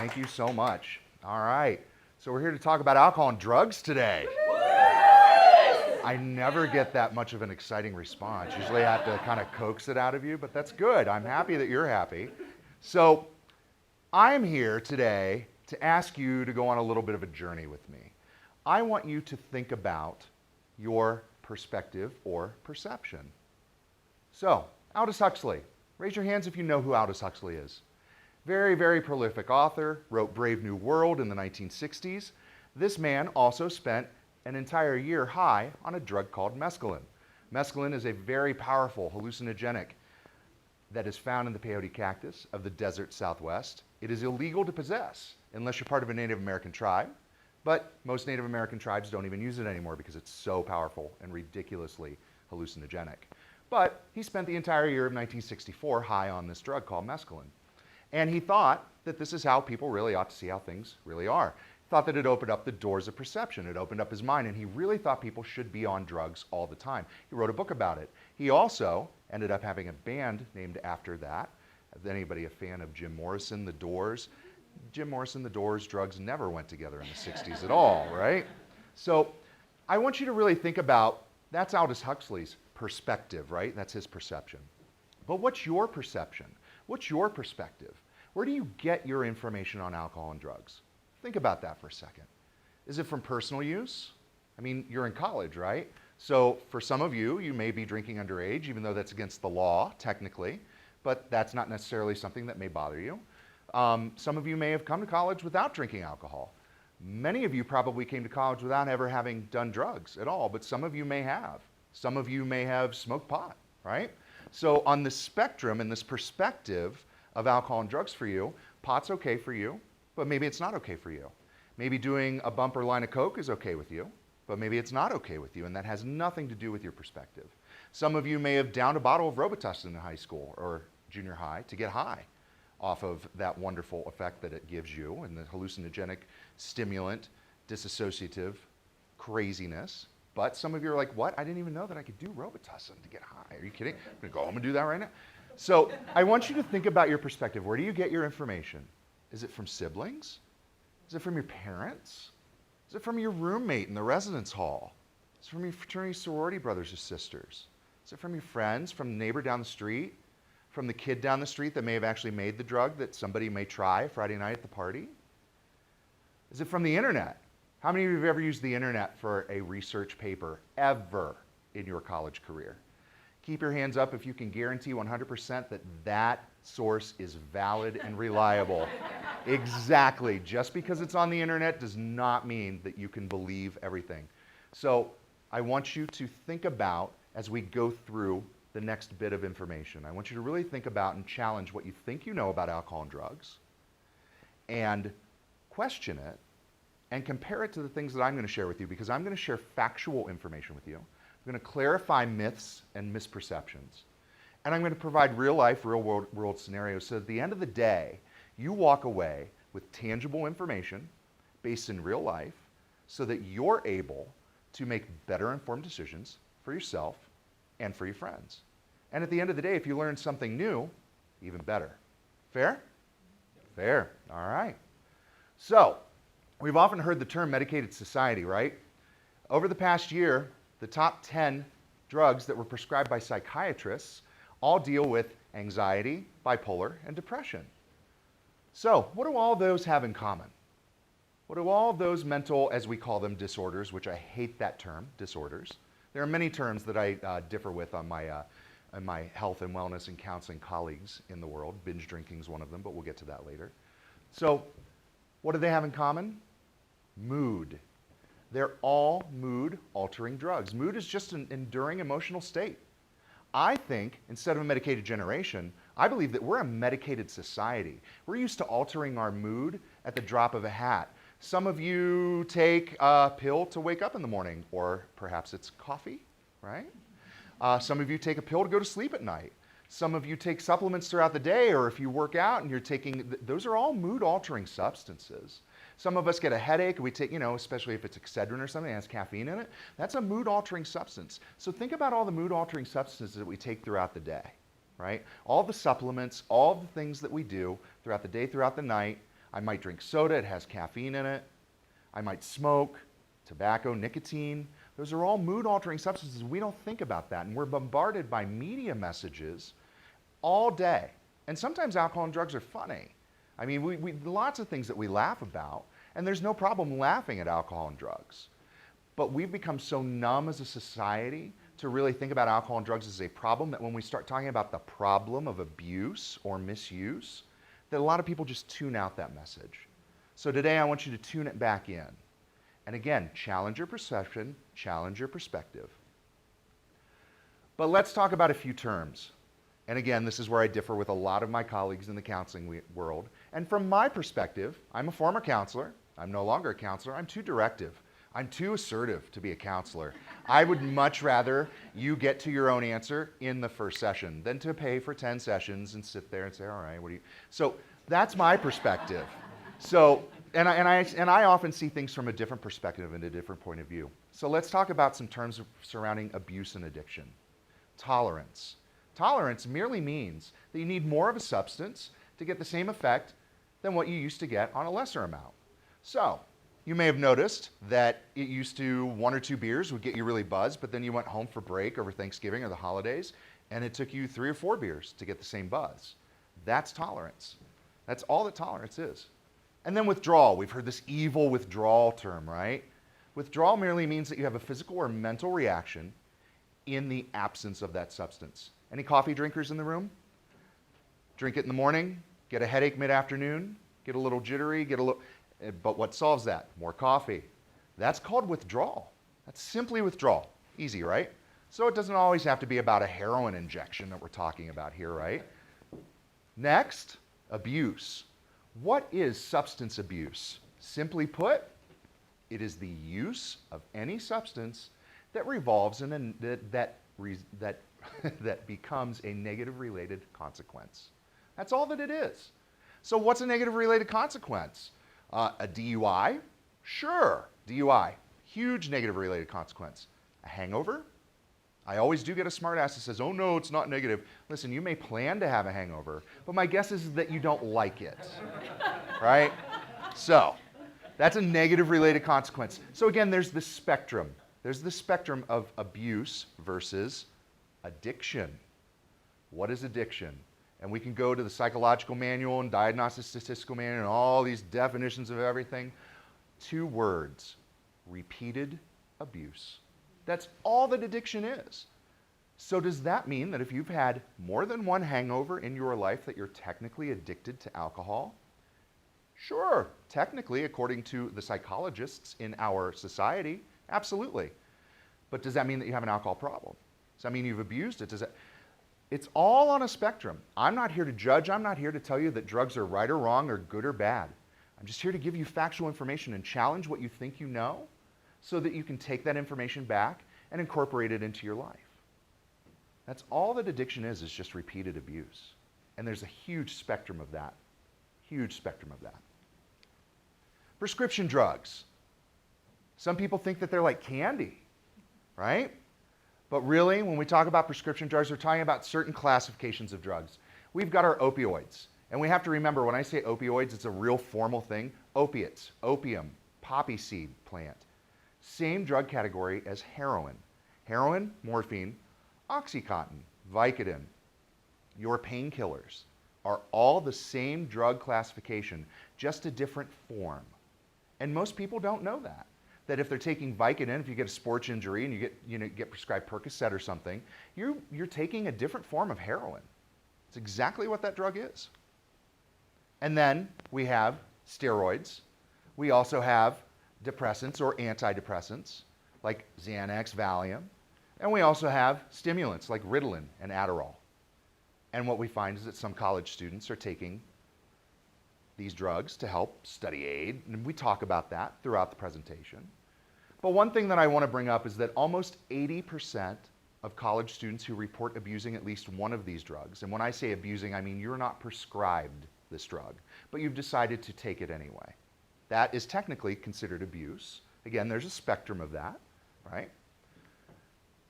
Thank you so much. All right. So we're here to talk about alcohol and drugs today. I never get that much of an exciting response. Usually I have to kind of coax it out of you, but that's good. I'm happy that you're happy. So I'm here today to ask you to go on a little bit of a journey with me. I want you to think about your perspective or perception. So, Aldous Huxley. Raise your hands if you know who Aldous Huxley is. Very, very prolific author, wrote Brave New World in the 1960s. This man also spent an entire year high on a drug called mescaline. Mescaline is a very powerful hallucinogenic that is found in the peyote cactus of the desert Southwest. It is illegal to possess unless you're part of a Native American tribe, but most Native American tribes don't even use it anymore because it's so powerful and ridiculously hallucinogenic. But he spent the entire year of 1964 high on this drug called mescaline. And he thought that this is how people really ought to see how things really are. He thought that it opened up the doors of perception. It opened up his mind, and he really thought people should be on drugs all the time. He wrote a book about it. He also ended up having a band named after that. Is anybody a fan of Jim Morrison, The Doors? Jim Morrison, The Doors, drugs never went together in the 60s at all, right? So I want you to really think about, that's Aldous Huxley's perspective, right? That's his perception. But what's your perception? What's your perspective? Where do you get your information on alcohol and drugs? Think about that for a second. Is it from personal use? I mean, you're in college, right? So for some of you, you may be drinking underage, even though that's against the law, technically, but that's not necessarily something that may bother you. Some of you may have come to college without drinking alcohol. Many of you probably came to college without ever having done drugs at all, but some of you may have. Some of you may have smoked pot, right? So on the spectrum and this perspective of alcohol and drugs for you, pot's okay for you, but maybe it's not okay for you. Maybe doing a bumper line of Coke is okay with you, but maybe it's not okay with you, and that has nothing to do with your perspective. Some of you may have downed a bottle of Robitussin in high school or junior high to get high off of that wonderful effect that it gives you and the hallucinogenic stimulant, disassociative craziness. But some of you are like, what? I didn't even know that I could do Robitussin to get high. Are you kidding? I'm going to go home and do that right now. So I want you to think about your perspective. Where do you get your information? Is it from siblings? Is it from your parents? Is it from your roommate in the residence hall? Is it from your fraternity sorority brothers or sisters? Is it from your friends, from the neighbor down the street? From the kid down the street that may have actually made the drug that somebody may try Friday night at the party? Is it from the internet? How many of you have ever used the internet for a research paper ever in your college career? Keep your hands up if you can guarantee 100% that that source is valid and reliable. Exactly. Just because it's on the internet does not mean that you can believe everything. So I want you to think about, as we go through the next bit of information, I want you to really think about and challenge what you think you know about alcohol and drugs and question it and compare it to the things that I'm going to share with you, because I'm going to share factual information with you. I'm going to clarify myths and misperceptions. And I'm going to provide real life, real world scenarios so at the end of the day, you walk away with tangible information based in real life so that you're able to make better informed decisions for yourself and for your friends. And at the end of the day, if you learn something new, even better. Fair? Fair. All right. So, we've often heard the term medicated society, right? Over the past year, the top 10 drugs that were prescribed by psychiatrists all deal with anxiety, bipolar, and depression. So, what do all those have in common? What do all those mental, as we call them, disorders, which I hate that term, disorders. There are many terms that I differ with on my health and wellness and counseling colleagues in the world. Binge drinking is one of them, but we'll get to that later. So, what do they have in common? Mood. They're all mood-altering drugs. Mood is just an enduring emotional state. I think, instead of a medicated generation, I believe that we're a medicated society. We're used to altering our mood at the drop of a hat. Some of you take a pill to wake up in the morning, or perhaps it's coffee, right? Some of you take a pill to go to sleep at night. Some of you take supplements throughout the day, or if you work out and you're taking, those are all mood-altering substances. Some of us get a headache, we take, especially if it's Excedrin or something that has caffeine in it. That's a mood-altering substance. So think about all the mood-altering substances that we take throughout the day, right? All the supplements, all the things that we do throughout the day, throughout the night. I might drink soda, it has caffeine in it. I might smoke, tobacco, nicotine. Those are all mood-altering substances. We don't think about that, and we're bombarded by media messages all day. And sometimes alcohol and drugs are funny. I mean, we lots of things that we laugh about, and there's no problem laughing at alcohol and drugs. But we've become so numb as a society to really think about alcohol and drugs as a problem that when we start talking about the problem of abuse or misuse, that a lot of people just tune out that message. So today I want you to tune it back in. And again, challenge your perception, challenge your perspective. But let's talk about a few terms. And again, this is where I differ with a lot of my colleagues in the counseling world. And from my perspective, I'm a former counselor. I'm no longer a counselor. I'm too directive. I'm too assertive to be a counselor. I would much rather you get to your own answer in the first session than to pay for 10 sessions and sit there and say, all right, what do you... So that's my perspective. So, and I often see things from a different perspective and a different point of view. So let's talk about some terms surrounding abuse and addiction. Tolerance. Tolerance merely means that you need more of a substance to get the same effect than what you used to get on a lesser amount. So, you may have noticed that it used to 1 or 2 beers would get you really buzzed, but then you went home for break over Thanksgiving or the holidays, and it took you 3 or 4 beers to get the same buzz. That's tolerance. That's all that tolerance is. And then withdrawal. We've heard this evil withdrawal term, right? Withdrawal merely means that you have a physical or mental reaction in the absence of that substance. Any coffee drinkers in the room? Drink it in the morning, get a headache mid-afternoon, get a little jittery, but what solves that? More coffee. That's called withdrawal. That's simply withdrawal. Easy, right? So it doesn't always have to be about a heroin injection that we're talking about here, right? Next, abuse. What is substance abuse? Simply put, it is the use of any substance that revolves in that becomes a negative related consequence. That's all that it is. So what's a negative related consequence? A DUI? Sure, DUI. Huge negative related consequence. A hangover? I always do get a smart ass that says, oh no, it's not negative. Listen, you may plan to have a hangover, but my guess is that you don't like it, right? So that's a negative related consequence. So again, there's the spectrum. There's the spectrum of abuse versus addiction. What is addiction? And we can go to the psychological manual and diagnostic statistical manual and all these definitions of everything. 2 words, repeated abuse. That's all that addiction is. So does that mean that if you've had more than one hangover in your life that you're technically addicted to alcohol? Sure, technically, according to the psychologists in our society, absolutely. But does that mean that you have an alcohol problem? Does that mean you've abused it? It's all on a spectrum. I'm not here to judge. I'm not here to tell you that drugs are right or wrong or good or bad. I'm just here to give you factual information and challenge what you think you know so that you can take that information back and incorporate it into your life. That's all that addiction is just repeated abuse. And there's a huge spectrum of that. Huge spectrum of that. Prescription drugs. Some people think that they're like candy, right? But really, when we talk about prescription drugs, we're talking about certain classifications of drugs. We've got our opioids. And we have to remember, when I say opioids, it's a real formal thing. Opiates, opium, poppy seed plant. Same drug category as heroin. Heroin, morphine, Oxycontin, Vicodin, your painkillers are all the same drug classification, just a different form. And most people don't know that. That if they're taking Vicodin, if you get a sports injury and you get prescribed Percocet or something, you're taking a different form of heroin. It's exactly what that drug is. And then we have steroids. We also have depressants or antidepressants like Xanax, Valium. And we also have stimulants like Ritalin and Adderall. And what we find is that some college students are taking these drugs to help study aid, and we talk about that throughout the presentation. But one thing that I want to bring up is that almost 80% of college students who report abusing at least one of these drugs, and when I say abusing, I mean you're not prescribed this drug, but you've decided to take it anyway. That is technically considered abuse. Again, there's a spectrum of that, right?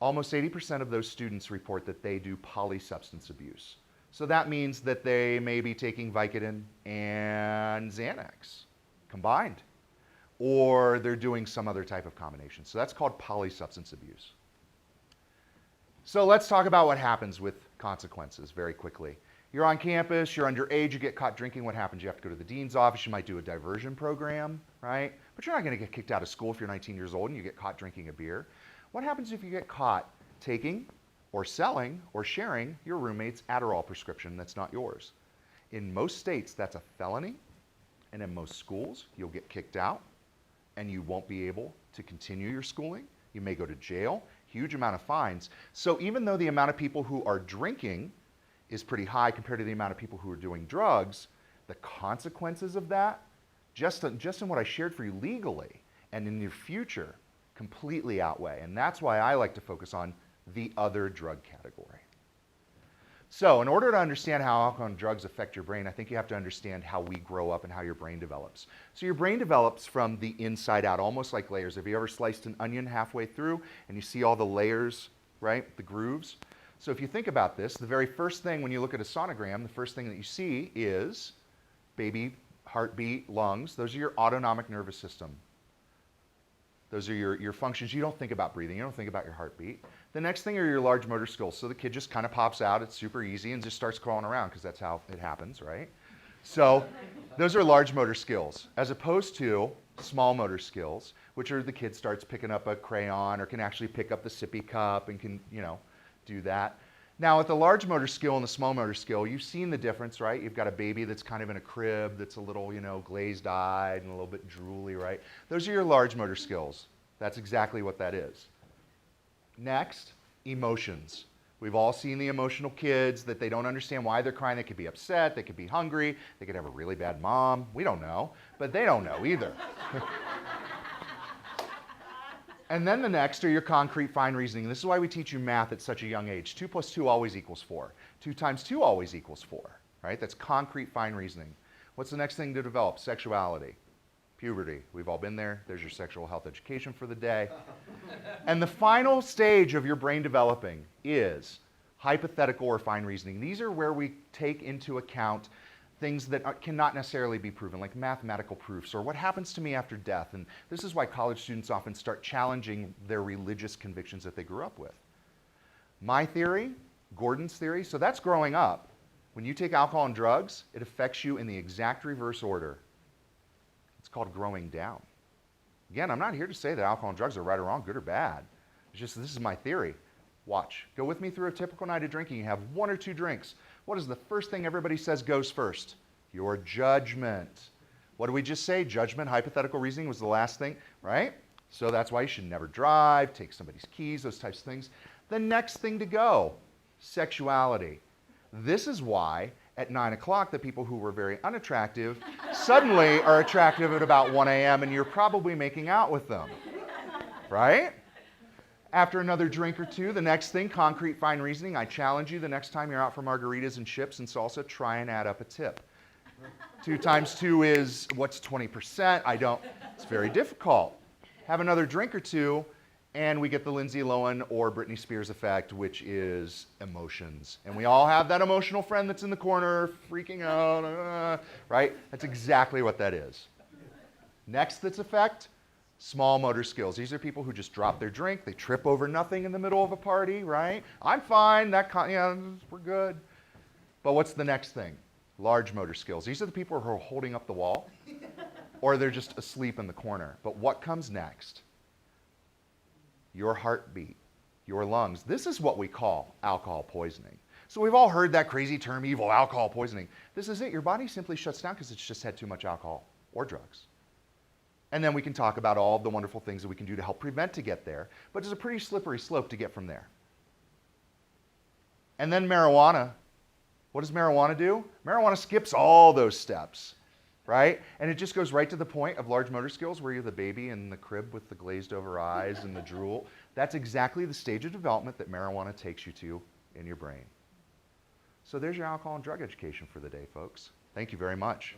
Almost 80% of those students report that they do polysubstance abuse. So that means that they may be taking Vicodin and Xanax combined, or they're doing some other type of combination. So that's called polysubstance abuse. So let's talk about what happens with consequences very quickly. You're on campus, you're underage, you get caught drinking, what happens? You have to go to the dean's office, you might do a diversion program, right? But you're not going to get kicked out of school if you're 19 years old and you get caught drinking a beer. What happens if you get caught taking or selling or sharing your roommate's Adderall prescription that's not yours? In most states, that's a felony, and in most schools, you'll get kicked out and you won't be able to continue your schooling. You may go to jail, huge amount of fines. So even though the amount of people who are drinking is pretty high compared to the amount of people who are doing drugs, the consequences of that, just in what I shared for you legally and in your future, completely outweigh. And that's why I like to focus on the other drug category. So in order to understand how alcohol and drugs affect your brain, I think you have to understand how we grow up and how your brain develops. So your brain develops from the inside out, almost like layers. Have you ever sliced an onion halfway through and you see all the layers, right? The grooves? So if you think about this, the very first thing when you look at a sonogram, the first thing that you see is baby, heartbeat, lungs. Those are your autonomic nervous system. Those are your functions. You don't think about breathing. You don't think about your heartbeat. The next thing are your large motor skills. So the kid just kind of pops out. It's super easy and just starts crawling around because that's how it happens, right? So those are large motor skills as opposed to small motor skills, which are the kid starts picking up a crayon or can actually pick up the sippy cup and can, do that. Now, with the large motor skill and the small motor skill, you've seen the difference, right? You've got a baby that's kind of in a crib that's a little, glazed-eyed and a little bit drooly, right? Those are your large motor skills. That's exactly what that is. Next, emotions. We've all seen the emotional kids that they don't understand why they're crying. They could be upset, they could be hungry, they could have a really bad mom. We don't know, but they don't know either. And then the next are your concrete fine reasoning. This is why we teach you math at such a young age. 2 + 2 always equals 4. 2 × 2 always equals 4, right? That's concrete fine reasoning. What's the next thing to develop? Sexuality. Puberty. We've all been there. There's your sexual health education for the day. And the final stage of your brain developing is hypothetical or fine reasoning. These are where we take into account things that cannot necessarily be proven, like mathematical proofs, or what happens to me after death. And this is why college students often start challenging their religious convictions that they grew up with. My theory, Gordon's theory, so that's growing up. When you take alcohol and drugs, it affects you in the exact reverse order. It's called growing down. Again, I'm not here to say that alcohol and drugs are right or wrong, good or bad. It's just this is my theory. Watch. Go with me through a typical night of drinking. You have 1 or 2 drinks. What is the first thing everybody says goes first? Your judgment. What did we just say? Judgment, hypothetical reasoning was the last thing, right? So that's why you should never drive, take somebody's keys, those types of things. The next thing to go, sexuality. This is why at 9 o'clock the people who were very unattractive suddenly are attractive at about 1 a.m. and you're probably making out with them, right? After another drink or two, the next thing, concrete fine reasoning. I challenge you the next time you're out for margaritas and chips and salsa, try and add up a tip. 2 × 2 is, what's 20%? It's very difficult. Have another drink or two, and we get the Lindsay Lohan or Britney Spears effect, which is emotions. And we all have that emotional friend that's in the corner freaking out, right? That's exactly what that is. Next that's effect, small motor skills. These are people who just drop their drink, they trip over nothing in the middle of a party, right? I'm fine, we're good. But what's the next thing? Large motor skills. These are the people who are holding up the wall, or they're just asleep in the corner. But what comes next? Your heartbeat, your lungs. This is what we call alcohol poisoning. So we've all heard that crazy term, evil alcohol poisoning. This is it. Your body simply shuts down because it's just had too much alcohol or drugs. And then we can talk about all the wonderful things that we can do to help prevent to get there. But it's a pretty slippery slope to get from there. And then marijuana. What does marijuana do? Marijuana skips all those steps, right? And it just goes right to the point of large motor skills where you're the baby in the crib with the glazed over eyes and the drool. That's exactly the stage of development that marijuana takes you to in your brain. So there's your alcohol and drug education for the day, folks. Thank you very much.